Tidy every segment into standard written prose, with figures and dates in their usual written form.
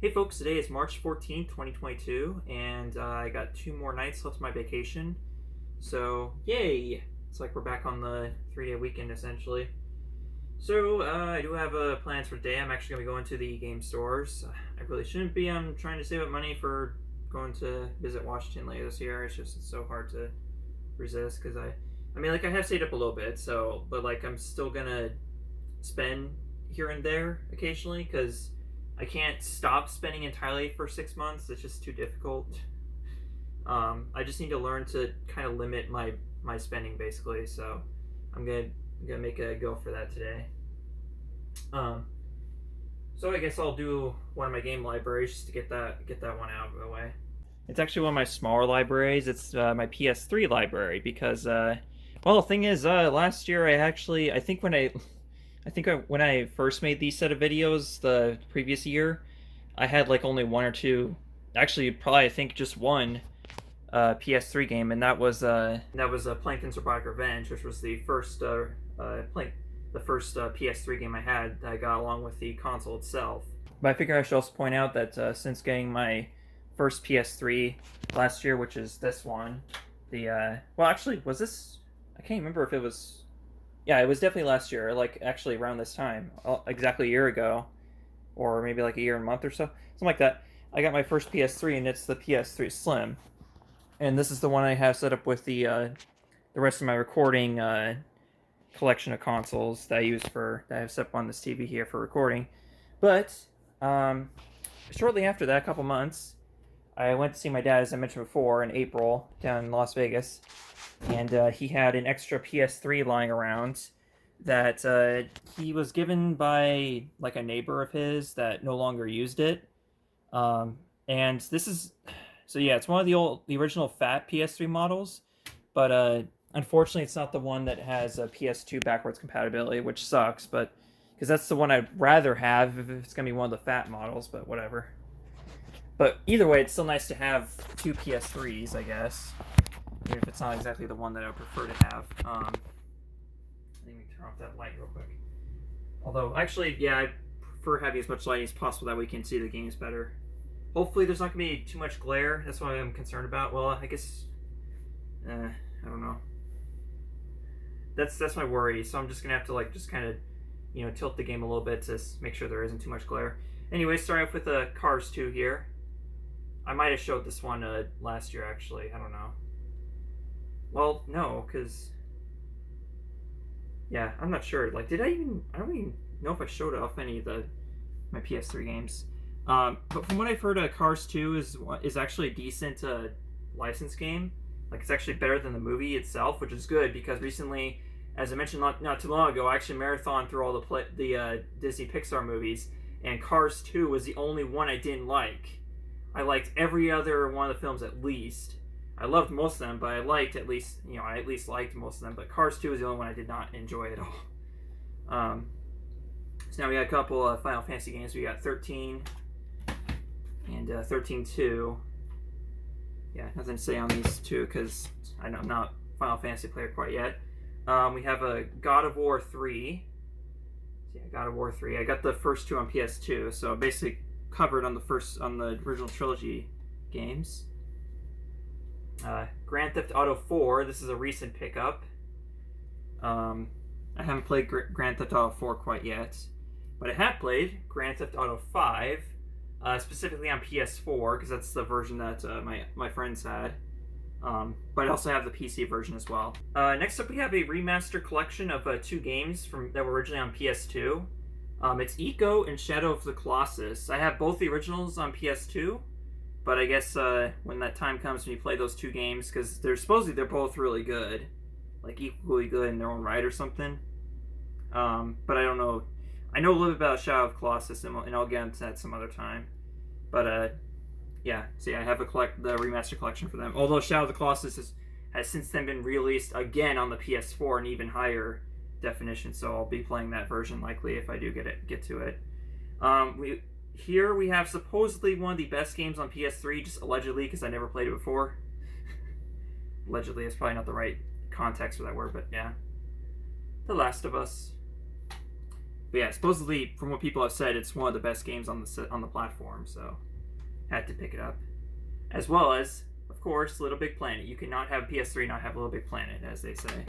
Hey folks, today is March 14th, 2022, and I got 2 more nights left of my vacation. So, yay! It's like we're back on the 3-day weekend essentially. So, I do have plans for today. I'm actually going to be going to the game stores. I really shouldn't be. I'm trying to save up money for going to visit Washington later this year. It's so hard to resist because I have saved up a little bit, but I'm still going to spend here and there occasionally because I can't stop spending entirely for 6 months. It's just too difficult. I just need to learn to kind of limit my spending basically. So I'm gonna make a go for that today. So I guess I'll do one of my game libraries just to get that one out of the way. It's actually one of my smaller libraries. It's my PS3 library because the thing is, last year when I first made these set of videos the previous year, I had like only one or two, actually probably I think just one PS3 game, and that was Plankton's Robotic Revenge, which was the first PS3 game I had that I got along with the console itself. But I figure I should also point out that since getting my first PS3 last year, which is this one, was this? I can't remember if it was. Yeah, it was definitely last year, like actually around this time, exactly a year ago, or maybe like a year and a month or so, something like that. I got my first PS3, and it's the PS3 Slim, and this is the one I have set up with the rest of my recording collection of consoles that I have set up on this TV here for recording. But shortly after that, a couple months, I went to see my dad, as I mentioned before, in April down in Las Vegas. And he had an extra PS3 lying around that he was given by like a neighbor of his that no longer used it. And it's one of the original fat PS3 models, but unfortunately it's not the one that has a PS2 backwards compatibility, which sucks. But because that's the one I'd rather have if it's gonna be one of the fat models, but whatever. But either way, it's still nice to have two PS3s, I guess. Even if it's not exactly the one that I would prefer to have. Let me turn off that light real quick. Although, actually, yeah, I prefer having as much lighting as possible that we can see the games better. Hopefully there's not going to be too much glare. That's what I'm concerned about. Well, I guess... I don't know. That's my worry. So I'm just going to have to, just kind of, tilt the game a little bit to make sure there isn't too much glare. Anyway, starting off with Cars 2 here. I might have showed this one last year, actually. I don't know. Well, no, because... Yeah, I'm not sure. I don't even know if I showed off any of my PS3 games. But from what I've heard, Cars 2 is actually a decent license game. It's actually better than the movie itself, which is good, because recently, as I mentioned not too long ago, I actually marathoned through all the Disney Pixar movies, and Cars 2 was the only one I didn't like. I liked every other one of the films at least. I loved most of them, but I liked I at least liked most of them. But Cars 2 is the only one I did not enjoy at all. So now we got a couple of Final Fantasy games. We got 13 and 13-2. Yeah, nothing to say on these two because I'm not a Final Fantasy player quite yet. We have a God of War 3. So yeah, God of War 3. I got the first two on PS2, so basically covered on the original trilogy games. Grand Theft Auto 4. This is a recent pickup. I haven't played Grand Theft Auto 4 quite yet, but I have played Grand Theft Auto 5, specifically on PS4 because that's the version that my friends had. But I also have the PC version as well. Next up, we have a remaster collection of two games that were originally on PS2. It's Eco and Shadow of the Colossus. I have both the originals on PS2. But I guess when that time comes when you play those two games, because they're both really good, equally good in their own right or something. But I don't know. I know a little bit about Shadow of Colossus, and I'll get into that some other time. But yeah. So yeah, I have the remaster collection for them. Although Shadow of the Colossus has since then been released again on the PS4 in even higher definition. So I'll be playing that version likely if I do get to it. Here we have supposedly one of the best games on PS3, just allegedly, because I never played it before. Allegedly is probably not the right context for that word, but yeah. The Last of Us. But yeah, supposedly, from what people have said, it's one of the best games on the platform, so had to pick it up. As well as, of course, Little Big Planet. You cannot have PS3 not have Little Big Planet, as they say.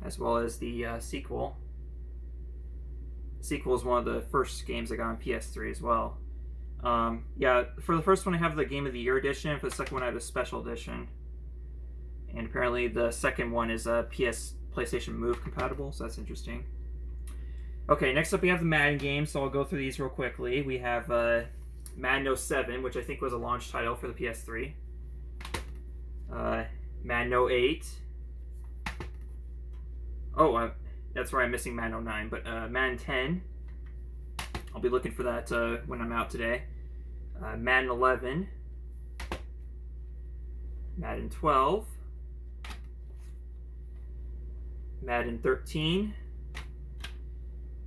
As well as the sequel. The sequel is one of the first games I got on PS3 as well. Yeah, for the first one I have the Game of the Year edition. For the second one I have the Special edition. And apparently the second one is PlayStation Move compatible, so that's interesting. Okay, next up we have the Madden games, so I'll go through these real quickly. We have Madden 07, which I think was a launch title for the PS3. Madden 08. Oh, that's where I'm missing Madden 09, but Madden 10. I'll be looking for that when I'm out today. Madden 11. Madden 12. Madden 13.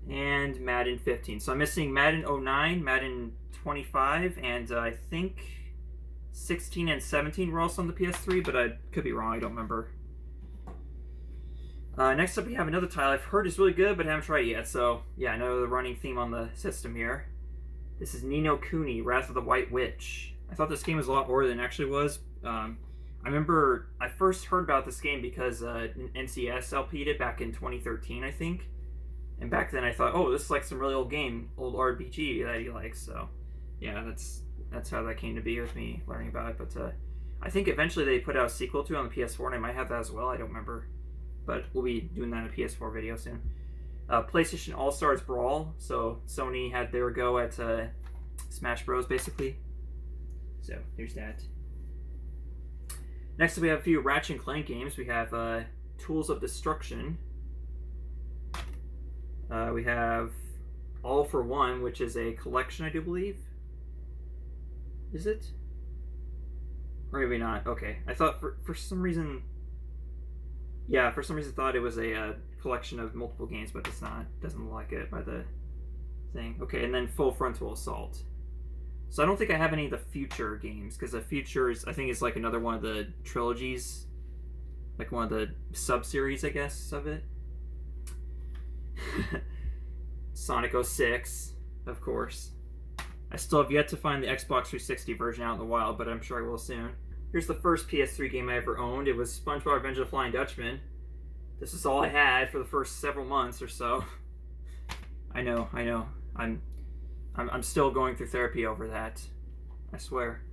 And Madden 15. So I'm missing Madden 09, Madden 25, and I think 16 and 17 were also on the PS3, but I could be wrong, I don't remember. Next up we have another title I've heard is really good, but haven't tried it yet, so yeah, I know the running theme on the system here. This is Ni no Kuni, Wrath of the White Witch. I thought this game was a lot more than it actually was. I remember I first heard about this game because NCS LP'd it back in 2013, I think. And back then I thought, oh, this is like some really old RPG that he likes. So, yeah, that's how that came to be with me learning about it. But I think eventually they put out a sequel to it on the PS4, and I might have that as well. I don't remember. But we'll be doing that in a PS4 video soon. PlayStation All-Stars Brawl. So Sony had their go at Smash Bros, basically. So, there's that. Next up we have a few Ratchet & Clank games. We have Tools of Destruction. We have All for One, which is a collection, I do believe. Is it? Or maybe not. Okay. I thought for some reason... Yeah, for some reason I thought it was a collection of multiple games, but it's not. It doesn't look like it by the thing. Okay, and then Full Frontal Assault. So I don't think I have any of the Future games, because the Future is, I think, is like another one of the trilogies. Like one of the sub-series, I guess, of it. Sonic 06, of course. I still have yet to find the Xbox 360 version out in the wild, but I'm sure I will soon. Here's the first PS3 game I ever owned. It was SpongeBob Revenge of the Flying Dutchman. This is all I had for the first several months or so. I know. I'm still going through therapy over that. I swear.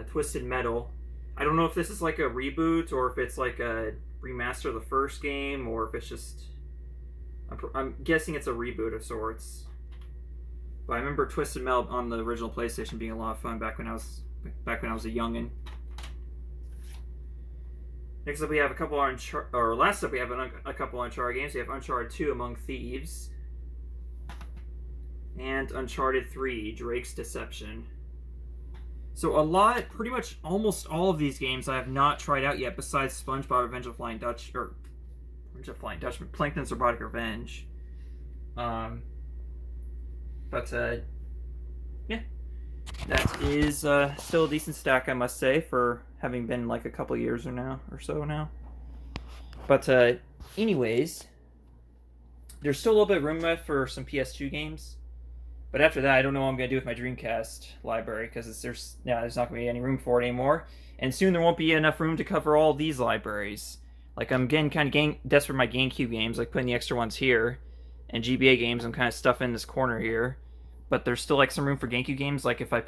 Twisted Metal. I don't know if this is like a reboot or if it's like a remaster of the first game or if it's just... I'm guessing it's a reboot of sorts. But I remember Twisted Metal on the original PlayStation being a lot of fun back when I was a youngin'. Next up we have a couple last up we have a couple Uncharted games. We have Uncharted 2 Among Thieves and Uncharted 3 Drake's Deception. So pretty much almost all of these games I have not tried out yet, besides SpongeBob Revenge of the Flying Dutchman, Plankton's Robotic Revenge. Yeah, that is still a decent stack, I must say, for having been like a couple years or so now. But anyways, there's still a little bit of room left for some PS2 games. But after that, I don't know what I'm going to do with my Dreamcast library, because there's not going to be any room for it anymore. And soon there won't be enough room to cover all these libraries. Like, I'm getting kind of desperate for my GameCube games, like putting the extra ones here. And GBA games, I'm kind of stuffing in this corner here. But there's still like some room for GameCube games, like if I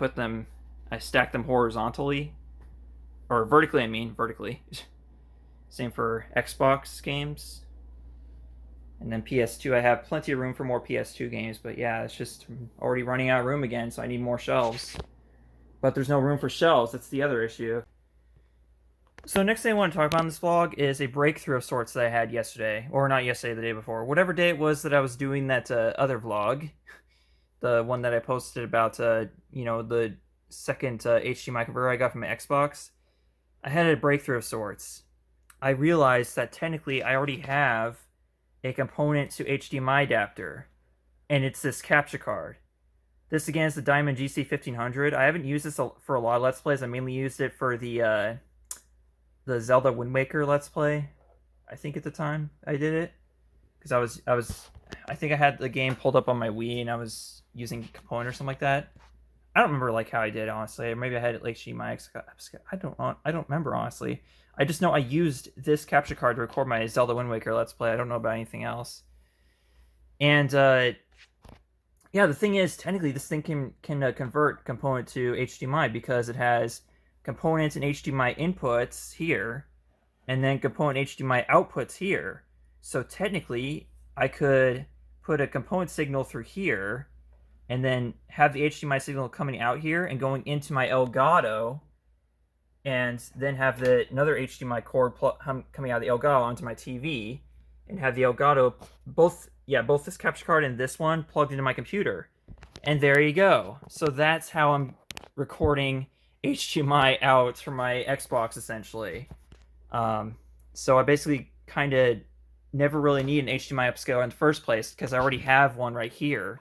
stack them horizontally. Or vertically, vertically. Same for Xbox games. And then PS2, I have plenty of room for more PS2 games, but yeah, it's just already running out of room again, so I need more shelves. But there's no room for shelves, that's the other issue. So next thing I want to talk about in this vlog is a breakthrough of sorts that I had yesterday. Or not yesterday, the day before. Whatever day it was that I was doing that other vlog. The one that I posted about, the second HDMI converter I got from my Xbox. I had a breakthrough of sorts. I realized that technically I already have a component to HDMI adapter, and it's this capture card. This again is the Diamond GC1500. I haven't used this for a lot of Let's Plays. I mainly used it for the Zelda Wind Waker Let's Play. I think at the time I did it, because I was I think I had the game pulled up on my Wii and I was using a component or something like that. I don't remember like how I did, honestly. Or maybe I had it like HDMI. I don't remember, honestly. I just know I used this capture card to record my Zelda Wind Waker Let's Play. I don't know about anything else. And yeah, the thing is, technically, this thing can convert component to HDMI because it has components and HDMI inputs here, and then component HDMI outputs here. So technically, I could put a component signal through here, and then have the HDMI signal coming out here and going into my Elgato, and then have another HDMI cord coming out of the Elgato onto my TV, and have the Elgato both this capture card and this one plugged into my computer. And there you go. So that's how I'm recording HDMI out from my Xbox, essentially. So I basically kind of never really need an HDMI upscaler in the first place because I already have one right here.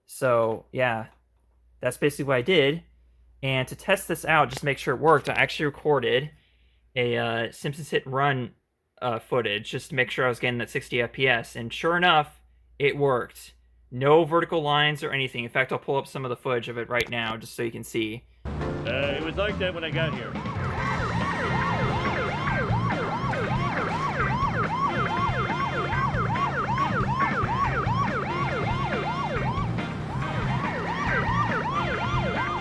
So yeah, that's basically what I did. And to test this out, just to make sure it worked, I actually recorded a Simpsons Hit and Run footage just to make sure I was getting that 60 FPS. And sure enough, it worked. No vertical lines or anything. In fact, I'll pull up some of the footage of it right now just so you can see. It was like that when I got here.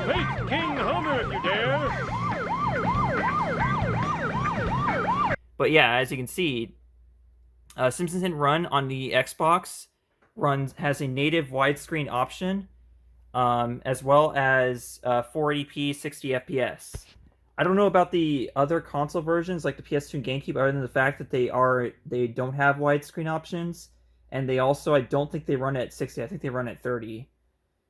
Face King Homer if you dare! But yeah, as you can see, Simpsons Hit and Run on the Xbox has a native widescreen option, as well as 480p 60 FPS. I don't know about the other console versions like the PS2 and GameCube, other than the fact that they don't have widescreen options, and they also, I don't think they run at 60. I think they run at 30.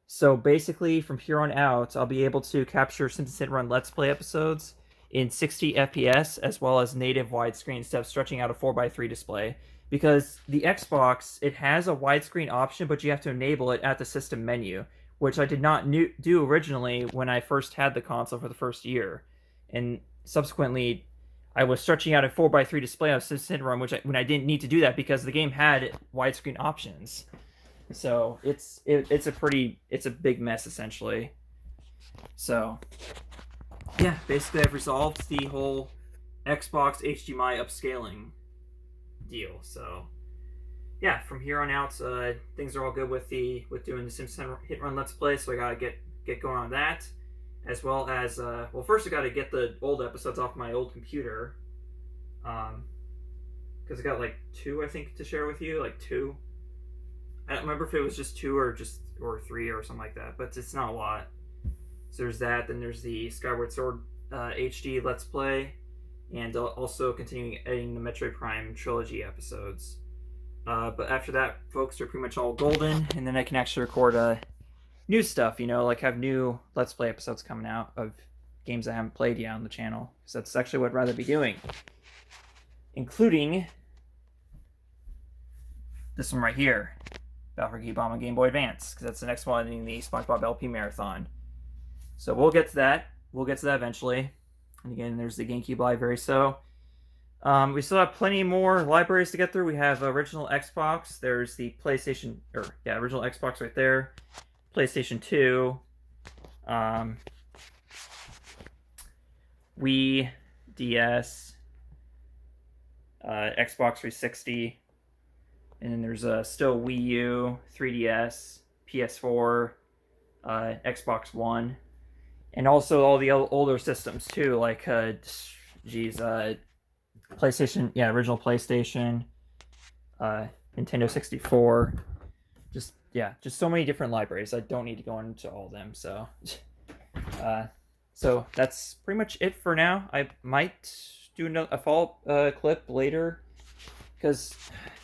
So basically, from here on out, I'll be able to capture Simpsons Hit and Run Let's Play episodes in 60 FPS, as well as native widescreen instead of stretching out a 4x3 display. Because the Xbox, it has a widescreen option, but you have to enable it at the system menu, which I did not do originally when I first had the console for the first year. And subsequently, I was stretching out a 4x3 display of Simpsons Hit and Run, when I didn't need to do that because the game had widescreen options. So it's a big mess, essentially. So yeah, basically I've resolved the whole Xbox HDMI upscaling deal. So yeah, from here on out, things are all good with doing the Simpsons Hit and Run Let's Play. So I gotta get going on that, as well as well, first I gotta get the old episodes off my old computer, because I got like 2, I think, to share with you, like 2. I don't remember if it was just 2 or 3 or something like that, but it's not a lot. So there's that. Then there's the Skyward Sword HD Let's Play, and also continuing editing the Metroid Prime trilogy episodes. But after that, folks, are pretty much all golden, and then I can actually record new stuff, like have new Let's Play episodes coming out of games I haven't played yet on the channel, because that's actually what I'd rather be doing. Including this one right here, Battle Bomb on Game Boy Advance, because that's the next one in the SpongeBob LP Marathon. So we'll get to that. We'll get to that eventually. And again, there's the GameCube library. So we still have plenty more libraries to get through. We have original Xbox. There's the PlayStation, original Xbox right there. PlayStation 2. Wii, DS, Xbox 360. And then there's still Wii U, 3DS, PS4, Xbox One, and also all the older systems too, like PlayStation, original PlayStation, Nintendo 64, just so many different libraries. I don't need to go into all of them. So, so that's pretty much it for now. I might do a follow-up clip later, because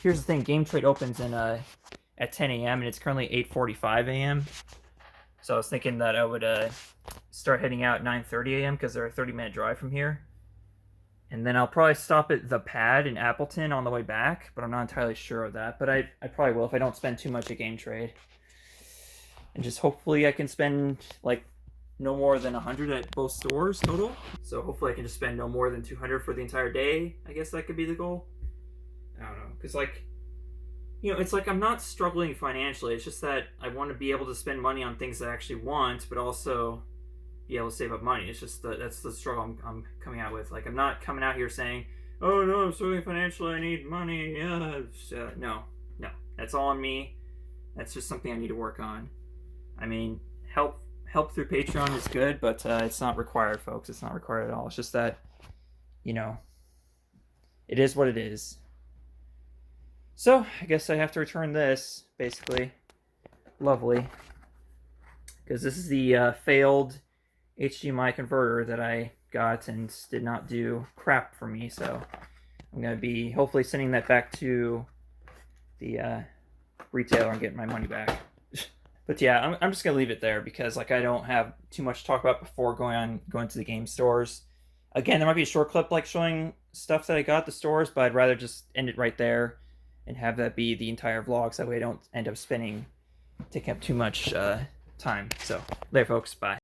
here's the thing: Game Trade opens at 10 a.m. and it's currently 8:45 a.m. So I was thinking that I would start heading out at 9:30 a.m. because they're a 30-minute drive from here, and then I'll probably stop at the Pad in Appleton on the way back. But I'm not entirely sure of that. But I probably will if I don't spend too much at Game Trade, and just hopefully I can spend like no more than 100 at both stores total. So hopefully I can just spend no more than 200 for the entire day. I guess that could be the goal. I don't know, because like you know, it's like I'm not struggling financially. It's just that I want to be able to spend money on things that I actually want, but also be able to save up money. It's just that's the struggle I'm coming out with. Like, I'm not coming out here saying, "Oh no, I'm struggling financially. I need money." No, that's all on me. That's just something I need to work on. I mean, help through Patreon is good, but it's not required, folks. It's not required at all. It's just that, you know, it is what it is. So I guess I have to return this, basically. Lovely. Because this is the failed HDMI converter that I got and did not do crap for me. So I'm going to be hopefully sending that back to the retailer and getting my money back. But yeah, I'm just going to leave it there because like I don't have too much to talk about before going to the game stores. Again, there might be a short clip like showing stuff that I got at the stores, but I'd rather just end it right there and have that be the entire vlog so that way I don't end up taking up too much time. So, later folks, bye.